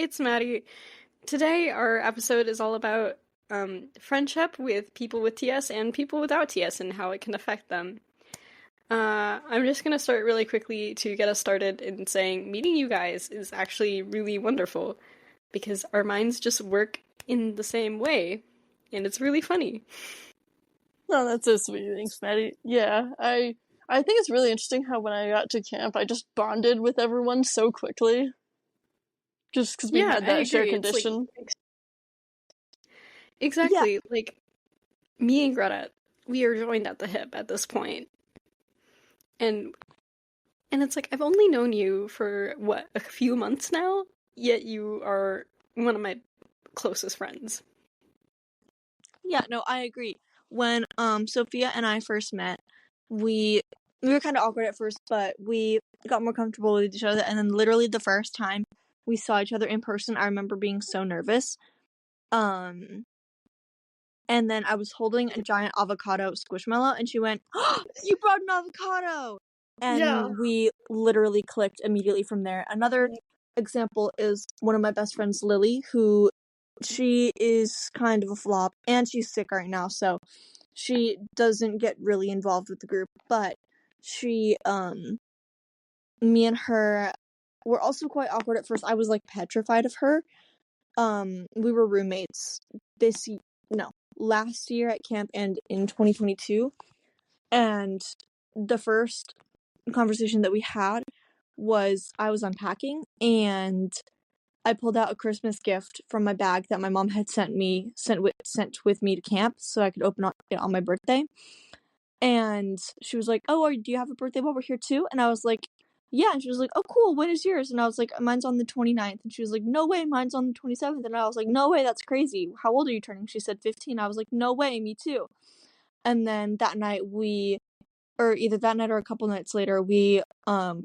it's Maddie. Today, our episode is all about friendship with people with TS and people without TS and how it can affect them. I'm just gonna start really quickly to get us started in saying meeting you guys is actually really wonderful because our minds just work in the same way, and it's really funny. Oh, that's so sweet. Thanks, Maddie. Yeah, I think it's really interesting how when I got to camp, I just bonded with everyone so quickly. Just because we Yeah, had I that shared agree. It's like condition. exactly like me and Greta, we are joined at the hip at this point, and it's like I've only known you for what, a few months now, yet you are one of my closest friends. Yeah, no, I agree. When Sophia and I first met, we were kind of awkward at first, but we got more comfortable with each other. And then literally the first time we saw each other in person, I remember being so nervous. And then I was holding a giant avocado squishmallow, and she went, "Oh, you brought an avocado!" And we literally clicked immediately from there. Another example is one of my best friends, Lily, who she is kind of a flop, and she's sick right now, so she doesn't get really involved with the group, but she, me and her were also quite awkward at first. I was, like, petrified of her. We were roommates last year at camp and in 2022, and the first conversation that we had was I was unpacking, and I pulled out a Christmas gift from my bag that my mom had sent with me to camp so I could open it on my birthday. And she was like, "Oh, do you have a birthday while we're here too?" And I was like, "Yeah." And she was like, "Oh, cool. When is yours?" And I was like, "Mine's on the 29th." And she was like, "No way, mine's on the 27th." And I was like, "No way, that's crazy. How old are you turning?" She said 15. I was like, "No way, me too." And then that night either that night or a couple nights later, we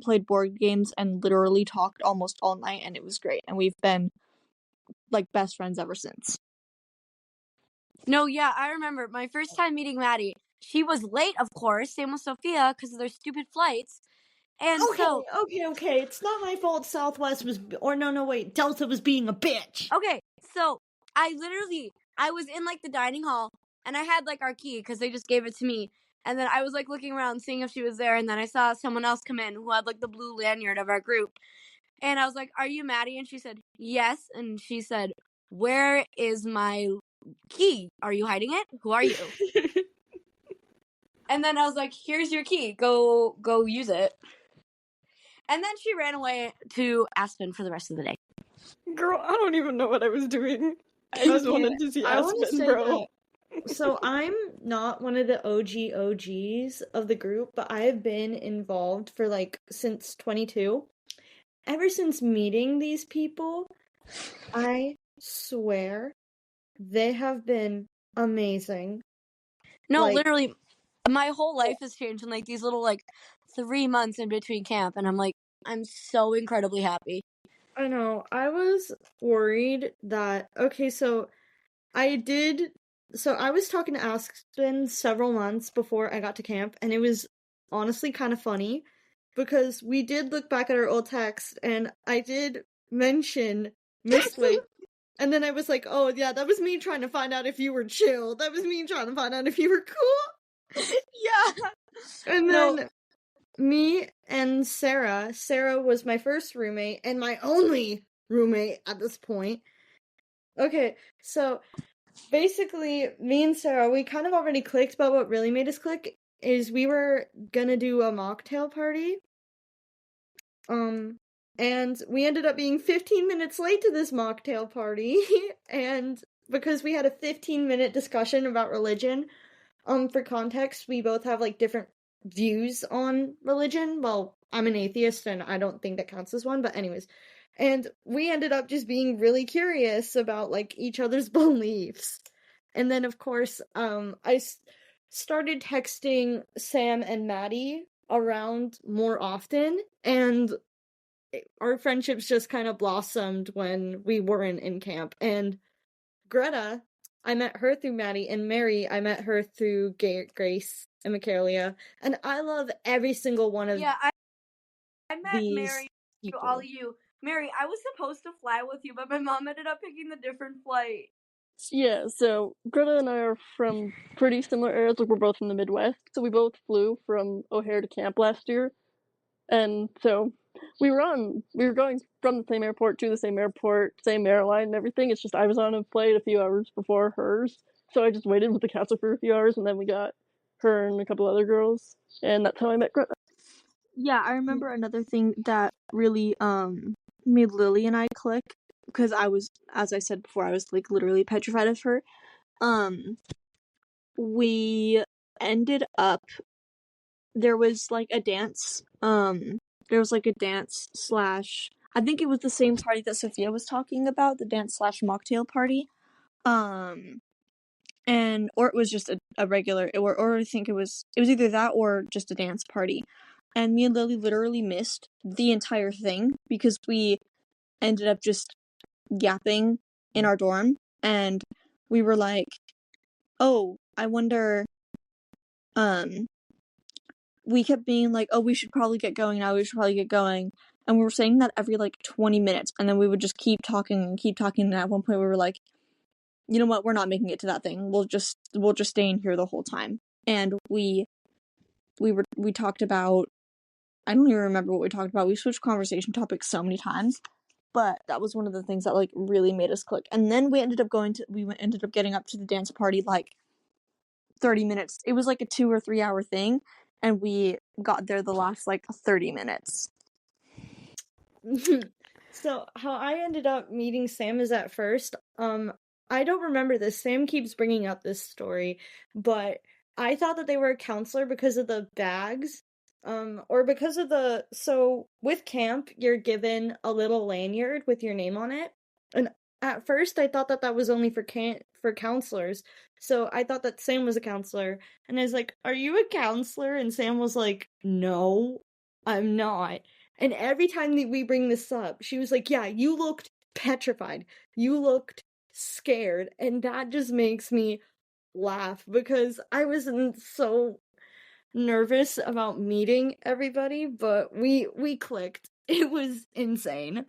played board games and literally talked almost all night, and it was great. And we've been like best friends ever since. No, yeah, I remember my first time meeting Maddie. She was late, of course, same with Sophia, because of their stupid flights. And Okay. It's not my fault Southwest was, Delta was being a bitch. Okay, so I was in, like, the dining hall, and I had, like, our key, because they just gave it to me. And then I was, like, looking around, seeing if she was there, and then I saw someone else come in who had, like, the blue lanyard of our group. And I was like, "Are you Maddie?" And she said, "Yes." And she said, "Where is my key? Are you hiding it? Who are you?" And then I was like, "Here's your key. Go use it." And then she ran away to Aspen for the rest of the day. Girl, I don't even know what I was doing. I just wanted to see Aspen, bro. So I'm not one of the OGs of the group, but I have been involved for since 22. Ever since meeting these people, I swear they have been amazing. No, literally, my whole life has changed in these little 3 months in between camp, and I'm so incredibly happy. I know. I was worried that I was talking to Aspen several months before I got to camp, and it was honestly kind of funny because we did look back at our old text, and I did mention Mistway, and then I was like, "Oh yeah, that was me trying to find out if you were chill. That was me trying to find out if you were cool." Yeah. And then me and Sarah was my first roommate and my only roommate at this point. Okay, so basically, me and Sarah, we kind of already clicked, but what really made us click is we were gonna do a mocktail party. And we ended up being 15 minutes late to this mocktail party, and because we had a 15-minute discussion about religion, for context, we both have different views on religion. Well, I'm an atheist and I don't think that counts as one, but anyways. And we ended up just being really curious about each other's beliefs. And then of course, I started texting Sam and Maddie around more often, and our friendships just kind of blossomed when we weren't in camp. And Greta, I met her through Maddie, and Mary, I met her through Grace and Michaelia, and I love every single one of I met these Mary people. through all of you, Mary, I was supposed to fly with you, but my mom ended up picking the different flight. Yeah, so Greta and I are from pretty similar areas. Like, we're both from the Midwest, so we both flew from O'Hare to camp last year. And so we were going from the same airport to the same airport, same airline and everything. It's just I was on a flight a few hours before hers, so I just waited with the counselor for a few hours, and then we got her and a couple other girls, and that's how I met Greta. Yeah, I remember another thing that really made Lily and I click, because I was, as I said before, I was like literally petrified of her. We ended up, there was like a dance, slash, I think it was the same party that Sophia was talking about, the dance slash mocktail party. And or it was just a regular, or I think it was either that or just a dance party. And me and Lily literally missed the entire thing because we ended up just yapping in our dorm, and we were like, oh, I wonder, we kept being like, oh, we should probably get going now, and we were saying that every like 20 minutes, and then we would just keep talking, and at one point we were like, you know what, we're not making it to that thing, we'll just stay in here the whole time. And we talked about, I don't even remember what we talked about. We switched conversation topics so many times, but that was one of the things that like really made us click. And then we ended up getting up to the dance party like 30 minutes. It was like a 2 or 3 hour thing, and we got there the last like 30 minutes. So how I ended up meeting Sam is at first, I don't remember this. Sam keeps bringing up this story, but I thought that they were a counselor because of the bags, or because of so with camp, you're given a little lanyard with your name on it. And at first I thought that that was only for counselors. So I thought that Sam was a counselor, and I was like, "Are you a counselor?" And Sam was like, "No, I'm not." And every time that we bring this up, she was like, "Yeah, you looked petrified. You looked scared." And that just makes me laugh because I wasn't so nervous about meeting everybody, but we clicked. It was insane.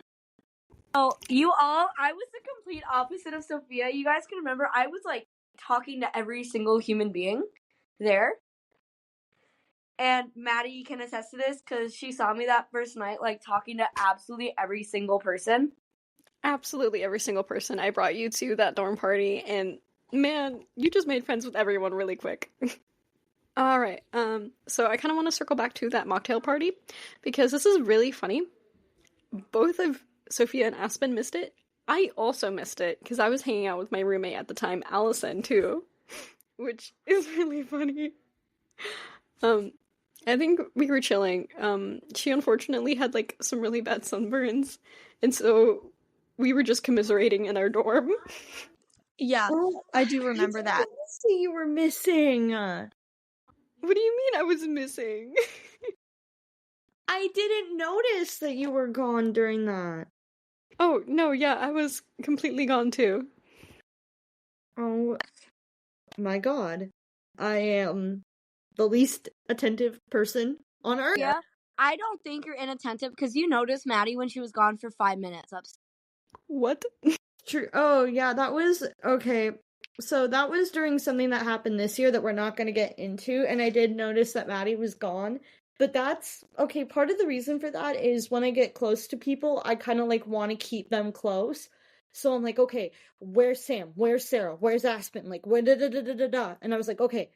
Oh, I was the complete opposite of Sophia. You guys can remember, I was like talking to every single human being there. And Maddie can attest to this because she saw me that first night, like talking to absolutely every single person. Absolutely every single person. I brought you to that dorm party, and man, you just made friends with everyone really quick. Alright, so I kind of want to circle back to that mocktail party, because this is really funny. Both of Sophia and Aspen missed it. I also missed it, because I was hanging out with my roommate at the time, Allison, too. Which is really funny. I think we were chilling. She unfortunately had, like, some really bad sunburns, and so we were just commiserating in our dorm. Yeah, I do remember that. See, you were missing. What do you mean I was missing? I didn't notice that you were gone during that. Oh, no, yeah, I was completely gone too. Oh my god. I am the least attentive person on earth. Yeah, I don't think you're inattentive because you noticed Maddie when she was gone for 5 minutes upstairs. What? True. Oh, yeah, that was okay. So that was during something that happened this year that we're not going to get into, and I did notice that Maddie was gone. But that's okay. Part of the reason for that is when I get close to people, I kind of like want to keep them close. So I'm like, okay, where's Sam? Where's Sarah? Where's Aspen? Like, where da da da da da da. And I was like, okay,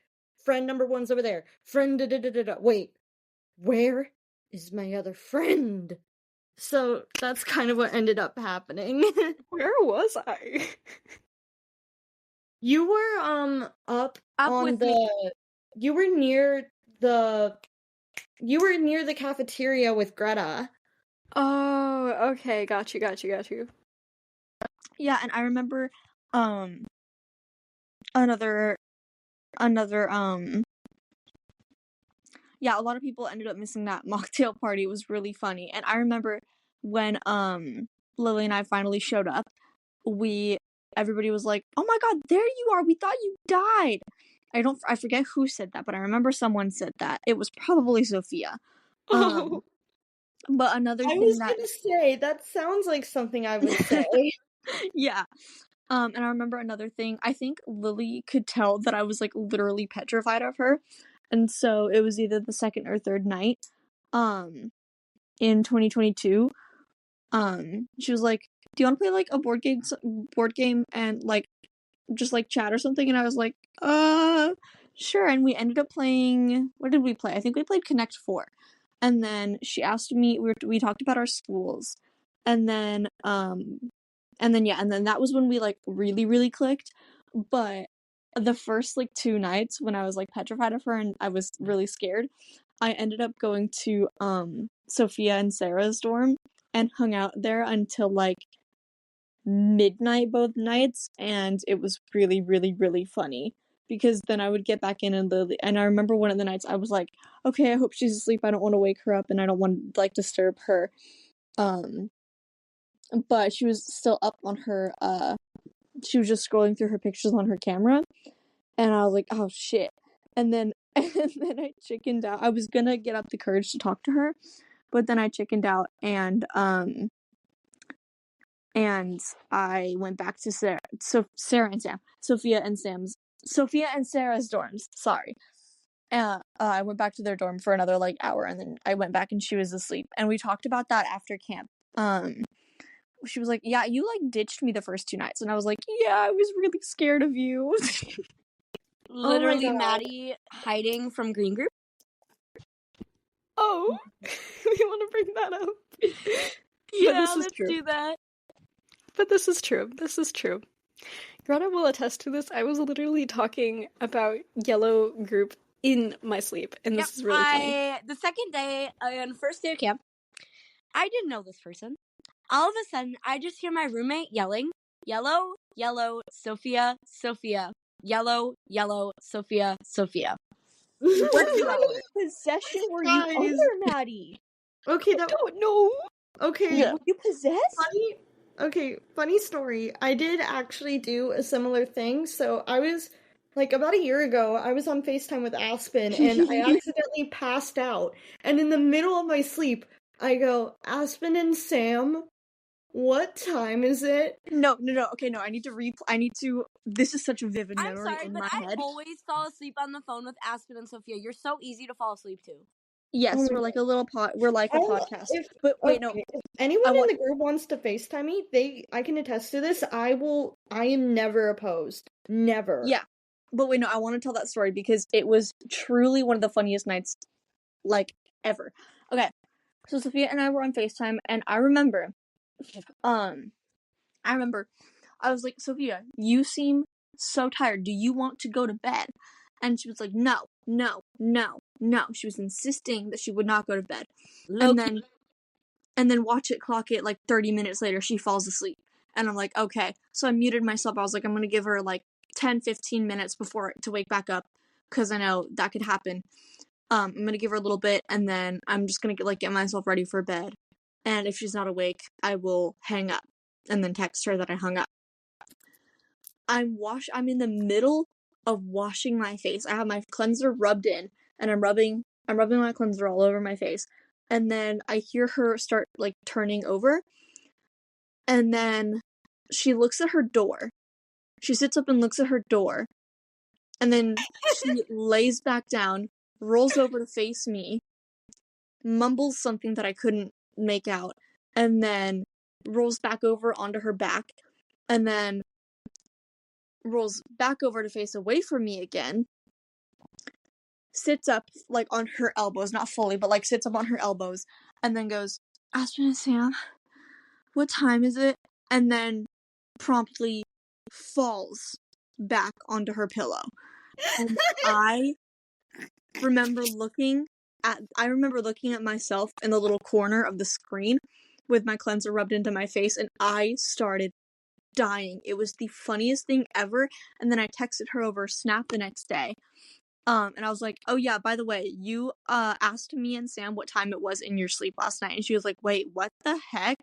friend number one's over there. Friend da da da da da. Wait, where is my other friend? So that's kind of what ended up happening. Where was I? You were up on with the me. you were near the cafeteria with Greta. Oh, okay, got you. Yeah, and I remember another yeah, a lot of people ended up missing that mocktail party. It was really funny. And I remember when Lily and I finally showed up, everybody was like, "Oh my god, there you are. We thought you died." I forget who said that, but I remember someone said that. It was probably Sophia. Oh. But another I thing was that gonna say, that sounds like something I would say. yeah. And I remember another thing. I think Lily could tell that I was like literally petrified of her. And so it was either the second or third night in 2022. She was like, "Do you want to play like a board game and like just like chat or something?" And I was like, sure." And we ended up playing, what did we play? I think we played Connect 4. And then she asked me, we talked about our schools. And then that was when we like really, really clicked. But the first like 2 nights when I was like petrified of her and I was really scared, I ended up going to Sophia and Sarah's dorm and hung out there until like midnight both nights, and it was really, really, really funny because then I would get back in and Lily, and I remember one of the nights I was like, okay, I hope she's asleep. I don't want to wake her up and I don't want to like disturb her. But she was still up on her she was just scrolling through her pictures on her camera, and I was like, oh shit. And then I chickened out. I was gonna get up the courage to talk to her, but then I chickened out and I went back to Sarah and Sam. Sophia and Sarah's dorms. Sorry. I went back to their dorm for another like hour, and then I went back and she was asleep. And we talked about that after camp. She was like, "Yeah, you like ditched me the first 2 nights," and I was like, "Yeah, I was really scared of you." Literally, God. Maddie hiding from Green Group. Oh, we want to bring that up. Yeah, this is let's true. do that. But this is true. This is true. Greta will attest to this. I was literally talking about Yellow Group in my sleep, and this is really funny. The second day, on the first day of camp, I didn't know this person. All of a sudden, I just hear my roommate yelling, "Yellow, yellow, Sophia, Sophia. Yellow, yellow, Sophia, Sophia." What kind of possession were you Guys. under, Maddie? Okay, I don't know. okay. Yeah. Were you possessed? Funny story. I did actually do a similar thing. So I was like about a year ago, I was on FaceTime with Aspen and I accidentally passed out. And in the middle of my sleep, I go, "Aspen and Sam, what time is it?" No. Okay, no. I need to. This is such a vivid I'm memory sorry, in but my I head. always fall asleep on the phone with Aspen and Sophia. You're so easy to fall asleep to. Yes, Oh my we're like a little We're like a podcast. But wait, no. If anyone I want- in the group wants to FaceTime me, I can attest to this. I am never opposed. Never. Yeah. But wait, no. I want to tell that story because it was truly one of the funniest nights, like, ever. Okay. So Sophia and I were on FaceTime, and I remember, I was like, "Sophia, you seem so tired. Do you want to go to bed?" And she was like, no. She was insisting that she would not go to bed. And then watch it, clock it, like 30 minutes later, she falls asleep. And I'm like, okay. So I muted myself. I was like, I'm going to give her like 10, 15 minutes to wake back up, because I know that could happen. I'm going to give her a little bit, and then I'm just going to like get myself ready for bed. And if she's not awake, I will hang up and then text her that I hung up. I'm in the middle of washing my face. I have my cleanser rubbed in, and I'm rubbing my cleanser all over my face. And then I hear her start like turning over. And then she looks at her door. She sits up and looks at her door. And then she lays back down, rolls over to face me, mumbles something that I couldn't make out, and then rolls back over onto her back, and then rolls back over to face away from me again, sits up like on her elbows, not fully, but like sits up on her elbows, and then goes, "Aspen and Sam, what time is it?" And then promptly falls back onto her pillow. And I remember looking at myself in the little corner of the screen with my cleanser rubbed into my face, and I started dying. It was the funniest thing ever. And then I texted her over Snap the next day. And I was like, "Oh yeah, by the way, you asked me and Sam what time it was in your sleep last night." And she was like, "Wait, what the heck?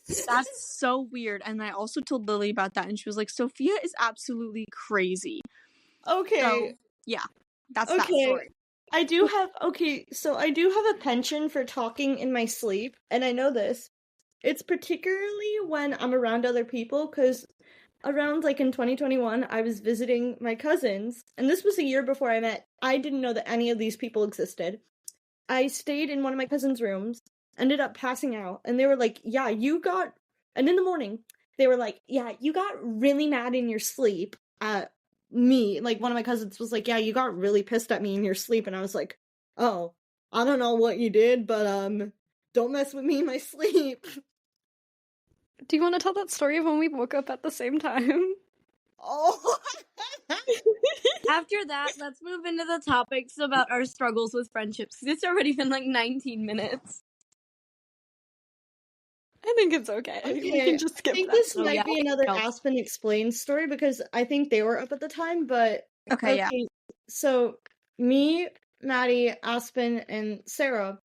That's so weird." And I also told Lily about that, and she was like, "Sophia is absolutely crazy." Okay. So, yeah, that's that story. I do have a penchant for talking in my sleep, and I know this. It's particularly when I'm around other people, because around like in 2021, I was visiting my cousins, and this was a year before I didn't know that any of these people existed. I stayed in one of my cousins' rooms, ended up passing out, and they were like, yeah, and in the morning, they were like, yeah, you got really mad in your sleep at me. Like, one of my cousins was like, yeah, you got really pissed at me in your sleep, and I was like, oh, I don't know what you did, but, don't mess with me in my sleep. Do you want to tell that story of when we woke up at the same time? Oh! After that, let's move into the topics about our struggles with friendships. It's already been like 19 minutes. I think it's okay. We can just skip I think that. this Oh, might yeah. be another No. Aspen Explained story, because I think they were up at the time, but... Okay, yeah. So, me, Maddie, Aspen, and Sarah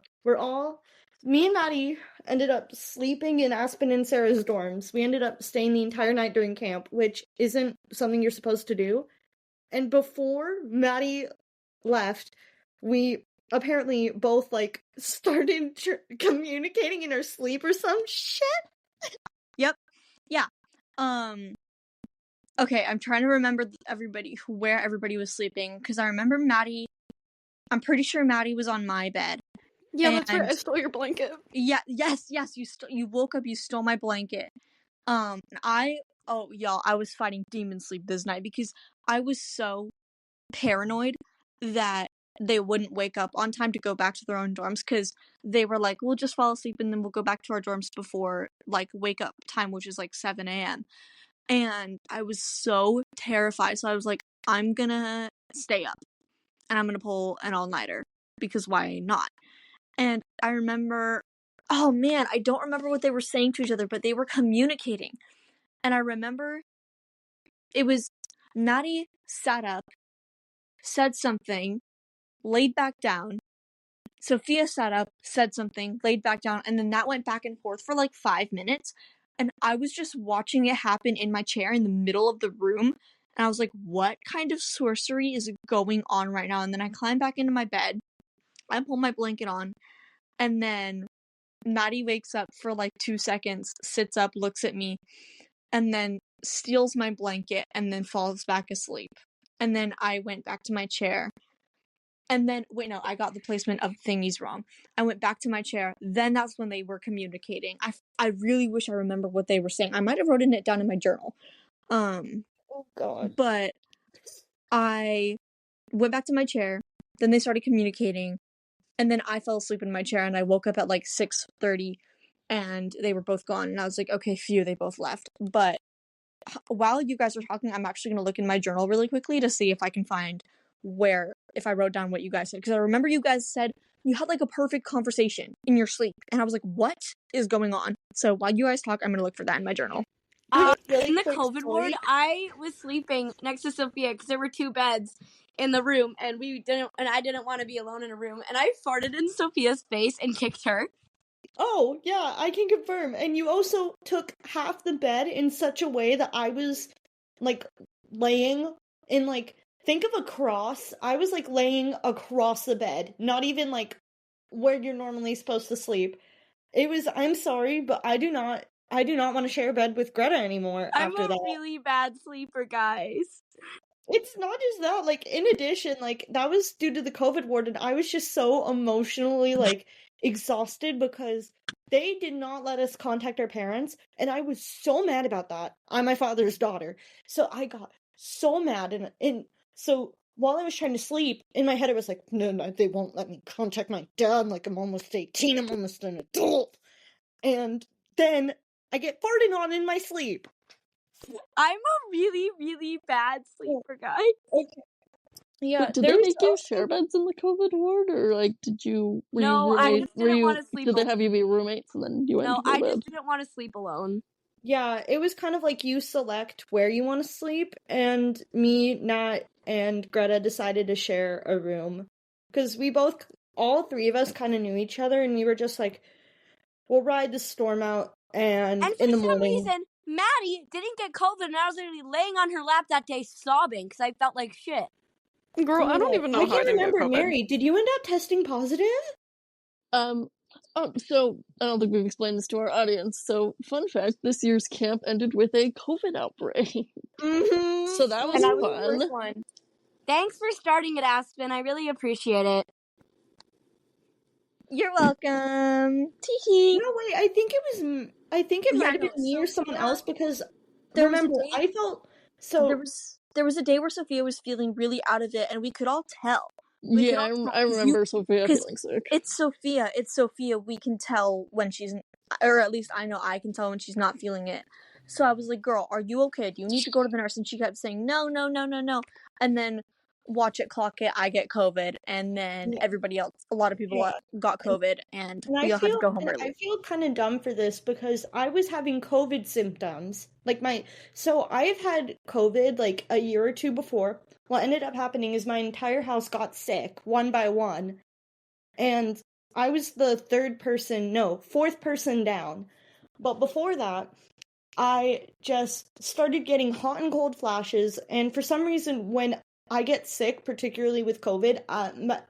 me and Maddie ended up sleeping in Aspen and Sarah's dorms. We ended up staying the entire night during camp, which isn't something you're supposed to do. And before Maddie left, we apparently both, like, started communicating in our sleep or some shit. Yep. Yeah. Okay, I'm trying to remember where everybody was sleeping, because I remember Maddie. I'm pretty sure Maddie was on my bed. Yeah, that's right. And- I stole your blanket. Yeah. Yes. You woke up. You stole my blanket. I was fighting demon sleep this night because I was so paranoid that they wouldn't wake up on time to go back to their own dorms, because they were like, we'll just fall asleep and then we'll go back to our dorms before like wake up time, which is like 7 a.m. And I was so terrified, so I was like, I'm gonna stay up and I'm gonna pull an all-nighter, because why not? And I remember, oh man, I don't remember what they were saying to each other, but they were communicating. And I remember it was Maddie sat up, said something, laid back down. Sophia sat up, said something, laid back down, and then that went back and forth for like 5 minutes. And I was just watching it happen in my chair in the middle of the room. And I was like, what kind of sorcery is going on right now? And then I climbed back into my bed. I pull my blanket on. And then Maddie wakes up for like 2 seconds, sits up, looks at me, and then steals my blanket and then falls back asleep. And then I went back to my chair. And then, wait, no, I got the placement of thingies wrong. I went back to my chair. Then that's when they were communicating. I really wish I remember what they were saying. I might have written it down in my journal. Oh, God. But I went back to my chair. Then they started communicating. And then I fell asleep in my chair and I woke up at like 6:30 and they were both gone. And I was like, okay, phew, they both left. But while you guys are talking, I'm actually going to look in my journal really quickly to see if I can find if I wrote down what you guys said. Because I remember you guys said you had like a perfect conversation in your sleep. And I was like, what is going on? So while you guys talk, I'm going to look for that in my journal. Really In the quick COVID story. ward, I was sleeping next to Sophia because there were 2 beds in the room, and I didn't want to be alone in a room, and I farted in Sophia's face and kicked her. Oh, yeah, I can confirm. And you also took half the bed in such a way that I was, like, laying in, like, think of a cross. I was, like, laying across the bed, not even, like, where you're normally supposed to sleep. I'm sorry, but I do not want to share a bed with Greta anymore after I'm a that. really bad sleeper, guys. It's not just that, like, in addition, like, that was due to the COVID ward, and I was just so emotionally, like, exhausted because they did not let us contact our parents, and I was so mad about that. I'm my father's daughter. So I got so mad, and so while I was trying to sleep, in my head I was like, no, they won't let me contact my dad, like, I'm almost 18, I'm almost an adult. And then I get farted on in my sleep. I'm a really, really bad sleeper, guys. Okay. Yeah, But did there they was make you also- share beds in the COVID ward, or like were No, you I roommate? just didn't wanna sleep Did they alone. have you be roommates and then you went No, to go I to just bed? didn't want to sleep alone. Yeah, it was kind of like you select where you want to sleep, and me, Nat, and Greta decided to share a room. Because all 3 of us kind of knew each other, and we were just like, we'll ride the storm out, and And in for the some morning... reason, Maddie didn't get COVID, and I was literally laying on her lap that day sobbing because I felt like shit. Girl, I don't even know I how I can't didn't get remember, COVID. Mary. Did you end up testing positive? So I don't think we've explained this to our audience. So, fun fact: this year's camp ended with a COVID outbreak. Mm-hmm. So that was And I was the fun. first one. Thanks for starting it, Aspen. I really appreciate it. You're welcome. Tee No, wait. I think it Yeah, might have no, been me or someone Sophia, else because there was a remember day- I felt so. There was a day where Sophia was feeling really out of it, and we could all tell. We could Yeah, all tell, I 'cause remember Sophia 'cause feeling sick. It's Sophia. It's Sophia. We can tell when she's, or at least I know I can tell when she's not feeling it. So I was like, "Girl, are you okay? Do you need to go to the nurse?" And she kept saying, "No, no, no, no, no." And then watch it, clock it. I get COVID, and then Yeah. everybody else, a lot of people Yeah. got COVID, and And we all had to go home I early. feel kind of dumb for this because I was having COVID symptoms. So I've had COVID like a year or two before. What ended up happening is my entire house got sick one by one. And I was the fourth person down. But before that, I just started getting hot and cold flashes. And for some reason, when I get sick, particularly with COVID,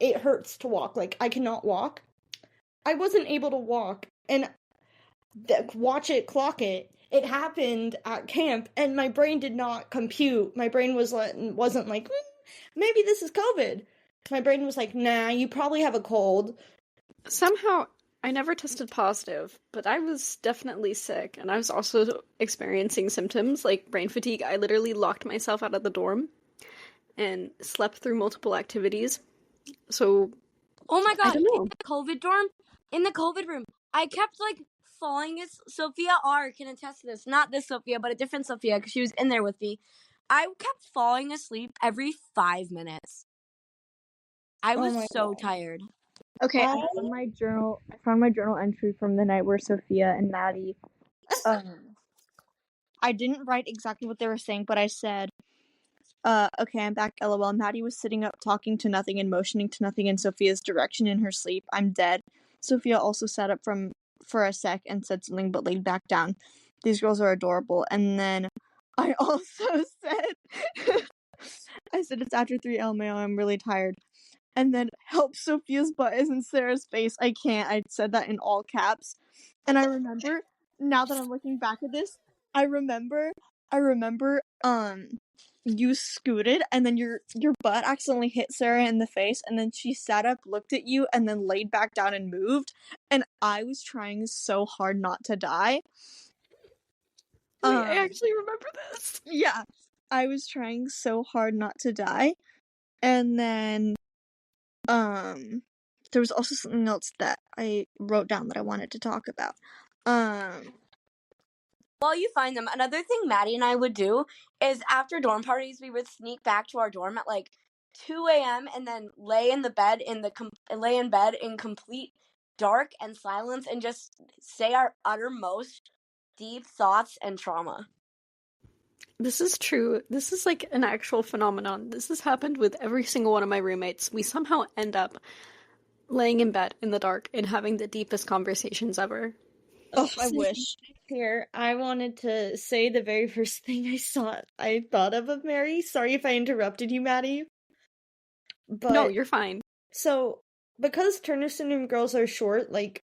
it hurts to walk. Like, I cannot walk. I wasn't able to walk, and watch it, clock it. It happened at camp, and my brain did not compute. My brain wasn't like, maybe this is COVID. My brain was like, nah, you probably have a cold. Somehow, I never tested positive, but I was definitely sick, and I was also experiencing symptoms like brain fatigue. I literally locked myself out of the dorm and slept through multiple activities. So, Oh my I god, don't know. in the COVID dorm, in the COVID room, I kept like falling. Sophia R can attest to this. Not this Sophia, but a different Sophia, because she was in there with me. I kept falling asleep every 5 minutes. I Oh was my so God. tired. Okay, I I- found my journal. I found my journal entry from the night where Sophia and Maddie. I didn't write exactly what they were saying, but I said, "Okay, I'm back." LOL. Maddie was sitting up, talking to nothing and motioning to nothing in Sophia's direction in her sleep. I'm dead. Sophia also sat up for a sec and said something, but laid back down. These girls are adorable. And then I also said, I said it's after 3 LMAO. I'm really tired. And then help Sophia's butt is in Sarah's face. I can't. I said that in all caps. And I remember, now that I'm looking back at this, I remember, you scooted and then your butt accidentally hit Sarah in the face, and then she sat up, looked at you, and then laid back down and moved. And I was trying so hard not to die. Wait, I actually remember this. Yeah. I was trying so hard not to die. And then there was also something else that I wrote down that I wanted to talk about. While you find them, another thing Maddie and I would do is after dorm parties, we would sneak back to our dorm at like 2 a.m. and then lay in bed in complete dark and silence and just say our uttermost deep thoughts and trauma. This is true. This is like an actual phenomenon. This has happened with every single one of my roommates. We somehow end up laying in bed in the dark and having the deepest conversations ever. Oh, I wish. Here, I wanted to say the very first thing I thought of Mary. Sorry if I interrupted you, Maddie. But No, you're fine. so because Turner syndrome girls are short, like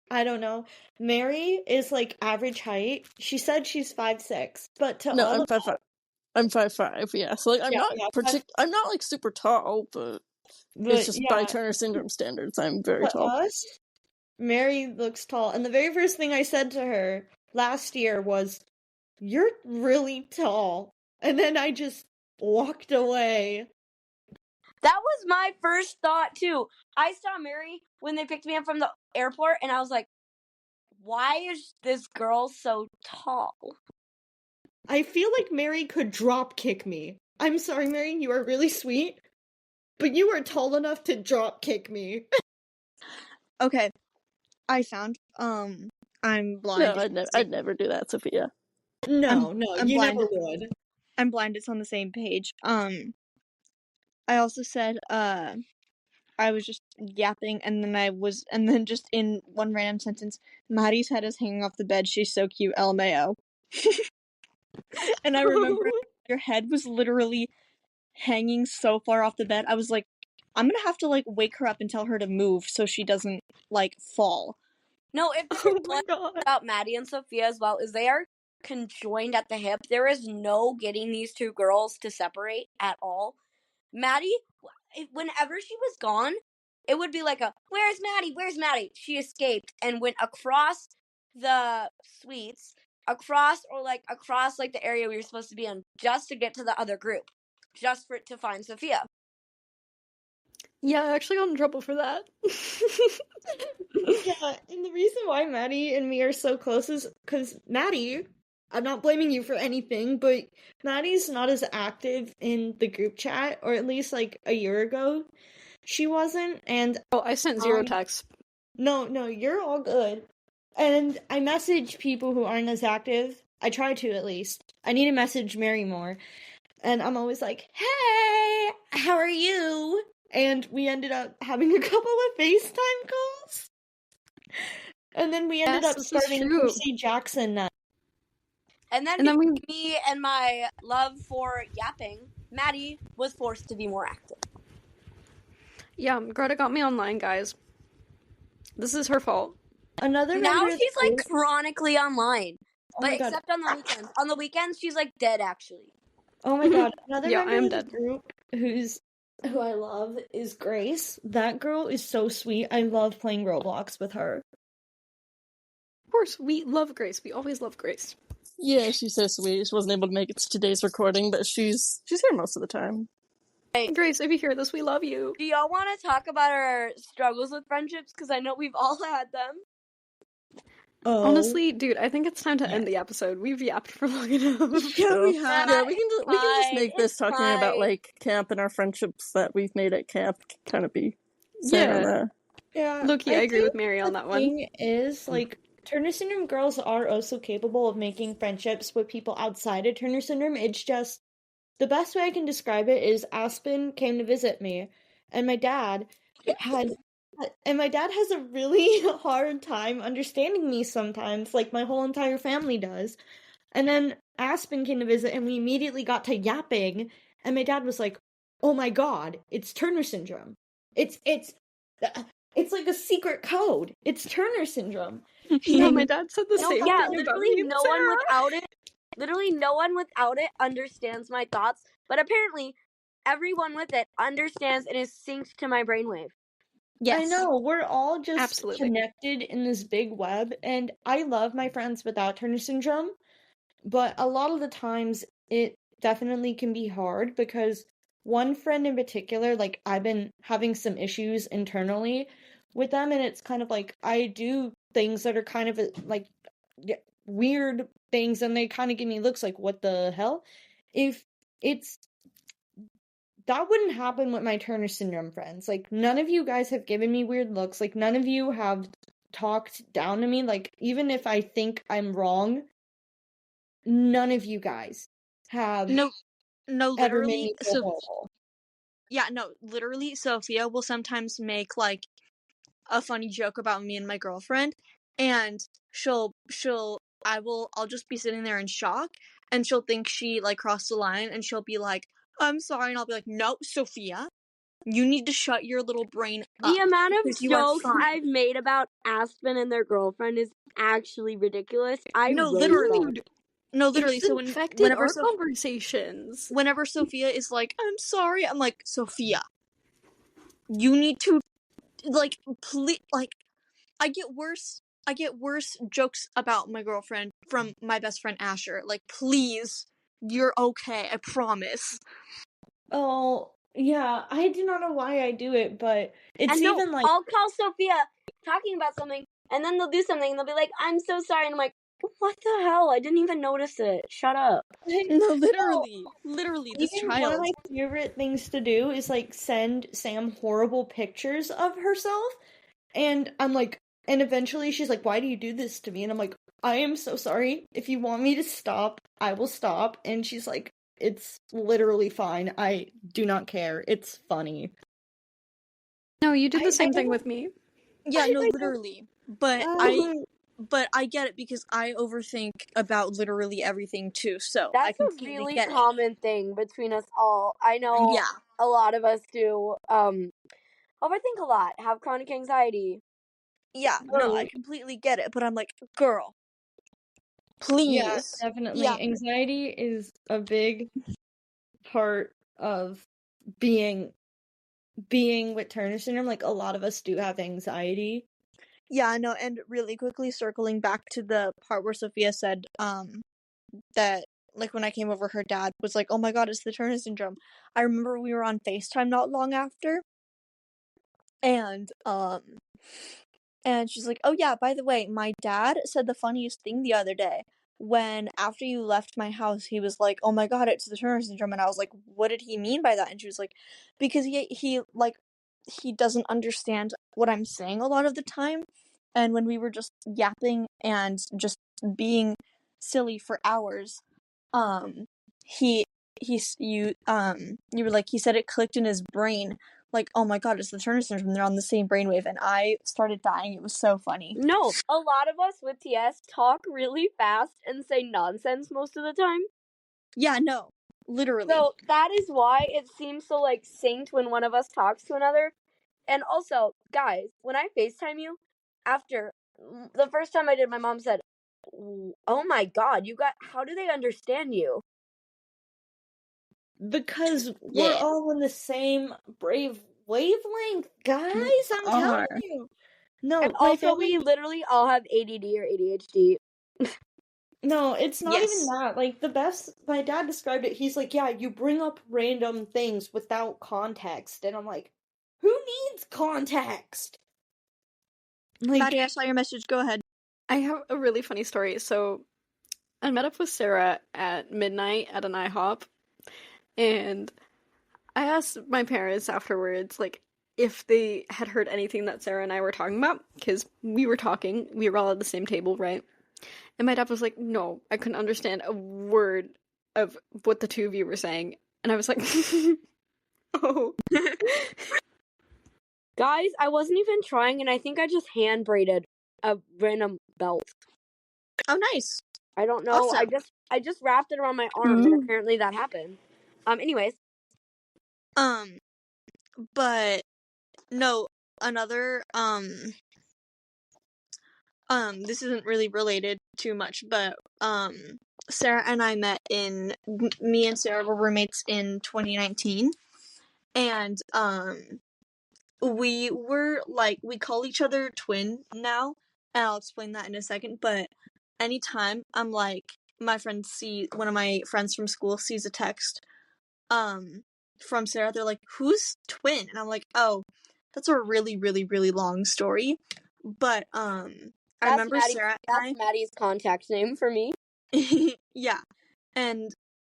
I don't know, Mary is like average height. She said she's 5'6", but to No, all I'm of 5'5". I'm 5'5". Yeah, so like I'm not I'm not like super tall, but it's just by Turner syndrome standards, I'm very tall. us, Mary looks tall, and the very first thing I said to her last year was, "You're really tall," and then I just walked away. That was my first thought too. I saw Mary when they picked me up from the airport, and I was like, why is this girl so tall? I feel like Mary could drop kick me. I'm sorry, Mary, you are really sweet, but you are tall enough to drop kick me. Okay, I found, I'm blind. No, I'd never do that, Sophia. No, I'm you blind. never would. I'm blind, it's on the same page. I also said, I was just yapping, and then just in one random sentence, Maddie's head is hanging off the bed, she's so cute, LMAO. And I remember your head was literally hanging so far off the bed. I was like, I'm gonna have to like wake her up and tell her to move so she doesn't like fall. No, if Oh there's my one god. about Maddie and Sophia as well, is they are conjoined at the hip. There is no getting these two girls to separate at all. Maddie, whenever she was gone, it would be like a, where's Maddie? Where's Maddie? She escaped and went across the suites, across the area we were supposed to be in, just to get to the other group, just to find Sophia. Yeah, I actually got in trouble for that. Yeah, and the reason why Maddie and me are so close is because Maddie, I'm not blaming you for anything, but Maddie's not as active in the group chat, or at least like a year ago, she wasn't. And Oh, I sent 0 texts. no, you're all good. And I message people who aren't as active. I try to, at least. I need to message Mary more. And I'm always like, hey, how are you? And we ended up having a couple of FaceTime calls. And then we ended Yes, up this is starting true. Percy Jackson. And then me and my love for yapping, Maddie was forced to be more active. Yeah, Greta got me online, guys. This is her fault. Another Now member of she's the like group- chronically online. Oh But my god. except on the weekends. On the weekends, she's like dead, actually. Oh my god. Another Yeah, I member am of the dead. group who I love is Grace. That girl is so sweet. I love playing Roblox with her. Of course, we love Grace. We always love Grace. Yeah, she's so sweet. She wasn't able to make it to today's recording, but she's here most of the time. Grace, if you hear this, we love you. Do y'all want to talk about our struggles with friendships? Because I know we've all had them. Oh. Honestly, dude, I think it's time to end the episode. We've yapped for long enough. Yeah, we Yeah, have. Yeah, we can just fine, make this it's talking about fine. like camp and our friendships that we've made at camp kind of be saying on Yeah. there. Yeah. Loki, I agree think with Mary on the that one. thing is, like, Turner Syndrome girls are also capable of making friendships with people outside of Turner Syndrome. It's just, the best way I can describe it is Aspen came to visit me, and my dad has a really hard time understanding me sometimes, like my whole entire family does. And then Aspen came to visit, and we immediately got to yapping, and my dad was like, "Oh my god, it's Turner Syndrome. It's like a secret code. It's Turner Syndrome." Yeah, my dad said the same Yeah, thing about literally me and no one Sarah. without it understands my thoughts, but apparently everyone with it understands and is synced to my brainwave. Yes. I know, we're all just Absolutely. connected in this big web, and I love my friends without Turner Syndrome, but a lot of the times it definitely can be hard because one friend in particular, like, I've been having some issues internally with them, and it's kind of like I do things that are kind of like weird things, and they kind of give me looks like, what the hell? If it's that wouldn't happen with my Turner Syndrome friends. Like, none of you guys have given me weird looks. Like, none of you have talked down to me. Like, even if I think I'm wrong, none of you guys have No, ever made literally. me feel horrible. Literally, Sophia will sometimes make like a funny joke about me and my girlfriend, and I'll just be sitting there in shock, and she'll think she like crossed the line, and she'll be like, "I'm sorry," and I'll be like, "No, Sophia, you need to shut your little brain up." The amount of because you are jokes fine." I've made about Aspen and their girlfriend is actually ridiculous. No, wrote literally. them. No, literally. It's So infected our conversations. whenever Sophia is like, "I'm sorry," I'm like, "Sophia, you need to, like, please, like, I get worse jokes about my girlfriend from my best friend Asher. Like, please, you're okay, I promise." Oh, yeah, I do not know why I do it, but it's And no, even like, I'll call Sophia talking about something, and then they'll do something, and they'll be like, "I'm so sorry," and I'm like, "What the hell? I didn't even notice it. Shut up." No, literally, this even one of child. my favorite things to do is like send Sam horrible pictures of herself, and I'm like, and eventually she's like, "Why do you do this to me?" And I'm like, "I am so sorry. If you want me to stop, I will stop." And she's like, "It's literally fine. I do not care. It's funny." No, you did the I same thing don't- with me. Yeah, no, I don't- literally. But Oh, but I get it because I overthink about literally everything too, so I That's a completely really get it. common thing between us all. I know Yeah. a lot of us do overthink a lot, have chronic anxiety. Yeah, no, I completely get it, but I'm like, girl, Yeah, please. definitely. Yeah. Anxiety is a big part of being with Turner syndrome. Like, a lot of us do have anxiety. Yeah, no, and really quickly circling back to the part where Sophia said that like when I came over, her dad was like, "Oh my god, it's the Turner syndrome." I remember we were on FaceTime not long after, and she's like, "Oh yeah, by the way, my dad said the funniest thing the other day. When after you left my house, he was like, "Oh my god, it's the Turner syndrome." And I was like, "What did he mean by that?" And she was like, "Because he doesn't understand what I'm saying a lot of the time." And when we were just yapping and just being silly for hours, he you were like, he said it clicked in his brain, like, oh my god, it's the Turner syndrome, they're on the same brainwave, and I started dying. It was so funny. No, a lot of us with TS talk really fast and say nonsense most of the time. Yeah, no, literally. So that is why it seems so like synced when one of us talks to another. And also, guys, when I FaceTime you, after the first time I did, my mom said, "Oh my god, how do they understand you?" Because we're all in the same brave wavelength, guys. I'm telling you. No, and my also family. we literally all have ADD or ADHD. No, it's not Yes. even that. Like, the best, my dad described it, he's like, yeah, you bring up random things without context. And I'm like, who needs context? Like, Maddie, I saw your message. Go ahead. I have a really funny story. So I met up with Sarah at midnight at an IHOP, and I asked my parents afterwards, like, if they had heard anything that Sarah and I were talking about, because we were talking, we were all at the same table, right? And my dad was like, no, I couldn't understand a word of what the two of you were saying. And I was like, oh. Guys, I wasn't even trying, and I think I just hand braided a random belt. Oh, nice. I don't know. Awesome. I just wrapped it around my arm, and apparently that happened. Anyways. But no, another this isn't really related too much, but Sarah and I met me and Sarah were roommates in 2019, and we were like, we call each other twin now, and I'll explain that in a second, but anytime I'm like, one of my friends from school sees a text from Sarah, they're like, who's twin? And I'm like, oh, that's a really, really, really long story. But I remember Sarah and that's Maddie's contact name for me. yeah. And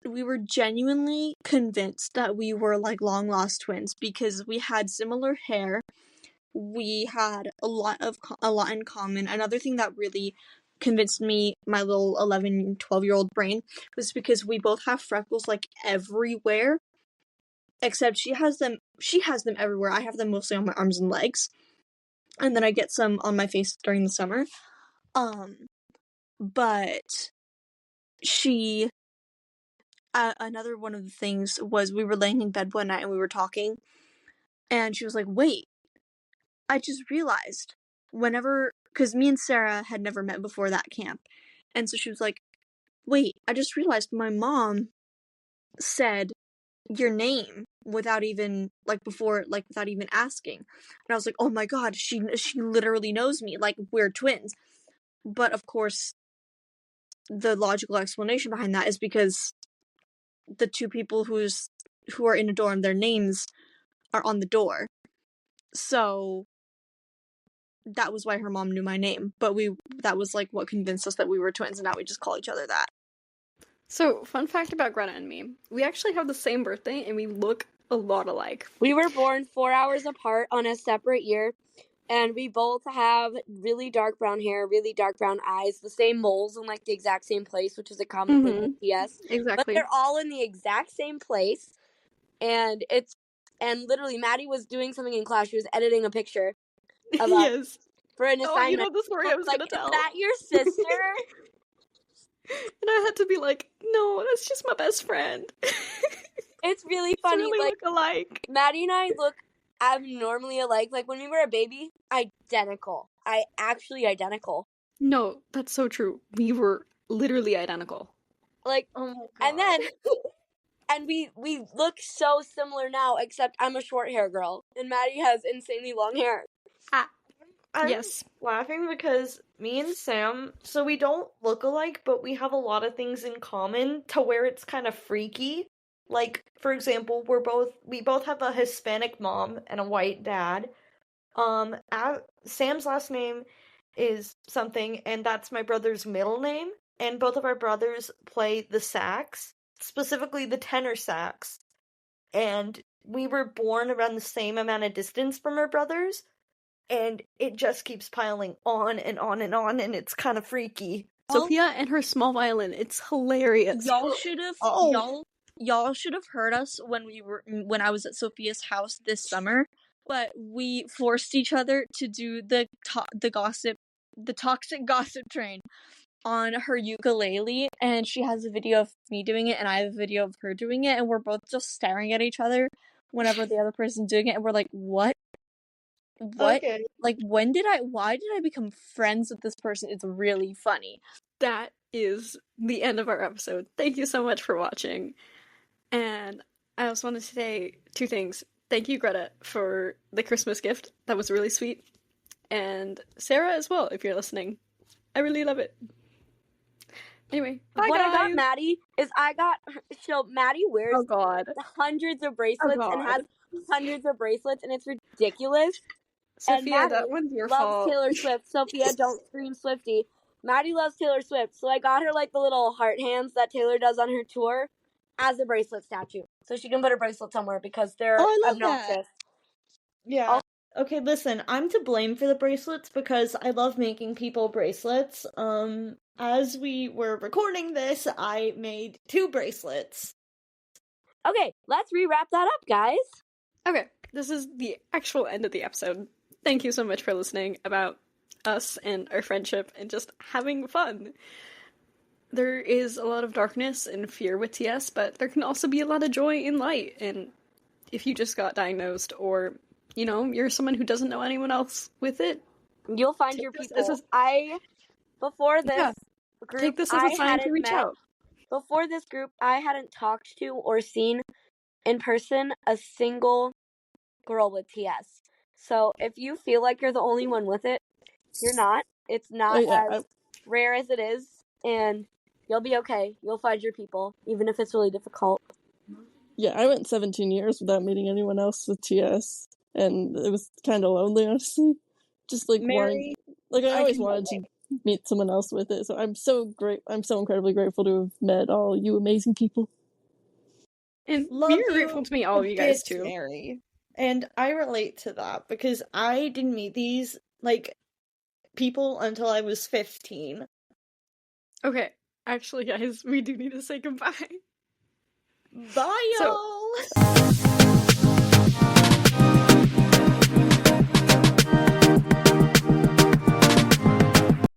we were genuinely convinced that we were like long lost twins because we had similar hair. We had a lot in common. Another thing that really convinced me, my little 11, 12-year-old brain, was because we both have freckles like everywhere. Except she has them everywhere. I have them mostly on my arms and legs. And then I get some on my face during the summer. But she another one of the things was we were laying in bed one night and we were talking, and she was like, wait, I just realized because me and Sarah had never met before that camp, and so she was like, wait, I just realized my mom said your name without even asking. And I was like, oh my god, she literally knows me, like we're twins. But of course the logical explanation behind that is because the two people who are in a dorm, their names are on the door. So that was why her mom knew my name. But that was like what convinced us that we were twins, and now we just call each other that. So, fun fact about Greta and me. We actually have the same birthday, and we look a lot alike. We were born 4 hours apart on a separate year, and we both have really dark brown hair, really dark brown eyes, the same moles in like the exact same place, which is a common thing with TS. Exactly. But they're all in the exact same place, and literally Maddie was doing something in class. She was editing a picture of us. Yes. for an Oh, assignment. you know the story I was like, gonna tell. Is that your sister? And I had to be like, no, that's just my best friend. It's really It's funny. really Like, look alike. Maddie and I look abnormally alike. Like, when we were a baby, identical. Identical. No, that's so true. We were literally identical. Like, Oh my god. and then, and we look so similar now, except I'm a short hair girl, and Maddie has insanely long hair. I'm Yes. laughing because me and Sam, so we don't look alike, but we have a lot of things in common to where it's kind of freaky. Like, for example, we both have a Hispanic mom and a white dad. Sam's last name is something, and that's my brother's middle name. And both of our brothers play the sax, specifically the tenor sax. And we were born around the same amount of distance from our brothers. And it just keeps piling on and on and on, and it's kind of freaky. Sophia and her small violin. It's hilarious. Y'all should have Oh. y'all should have heard us when I was at Sophia's house this summer. But we forced each other to do the toxic gossip train on her ukulele, and she has a video of me doing it, and I have a video of her doing it, and we're both just staring at each other whenever the other person's doing it, and we're like, what? Okay. Like, why did I become friends with this person? It's really funny. That is the end of our episode. Thank you so much for watching. And I also wanted to say 2 things. Thank you, Greta, for the Christmas gift. That was really sweet. And Sarah as well, if you're listening. I really love it. Anyway, bye What guys! I got Maddie is Maddie wears Oh god. hundreds of bracelets and God. has hundreds of bracelets, and it's ridiculous. Sophia, Maddie that one's your loves fault. Taylor Swift. Sophia, don't scream Swiftie. Maddie loves Taylor Swift, so I got her like the little heart hands that Taylor does on her tour as a bracelet statue, so she can put her bracelet somewhere because they're Oh, I love obnoxious. that. Yeah. Okay, listen, I'm to blame for the bracelets because I love making people bracelets. As we were recording this, I made 2 bracelets. Okay, let's rewrap that up, guys. Okay, this is the actual end of the episode. Thank you so much for listening about us and our friendship and just having fun. There is a lot of darkness and fear with TS, but there can also be a lot of joy in light. And if you just got diagnosed, or, you know, you're someone who doesn't know anyone else with it, You'll find your this people. as- Before this group, take this as a I sign to hadn't reach met. out. Before this group, I hadn't talked to or seen in person a single girl with TS. So if you feel like you're the only one with it, you're not. It's not as rare as it is, and you'll be okay. You'll find your people, even if it's really difficult. Yeah, I went 17 years without meeting anyone else with TS, and it was kind of lonely, honestly. Just like Mary, I always can wanted to meet someone else with it. So I'm so incredibly grateful to have met all you amazing people. And Love you're you grateful to meet all of you guys, bits, too. Mary. And I relate to that because I didn't meet these, like, people until I was 15. Okay, actually, guys, we do need to say goodbye. Bye, So- y'all!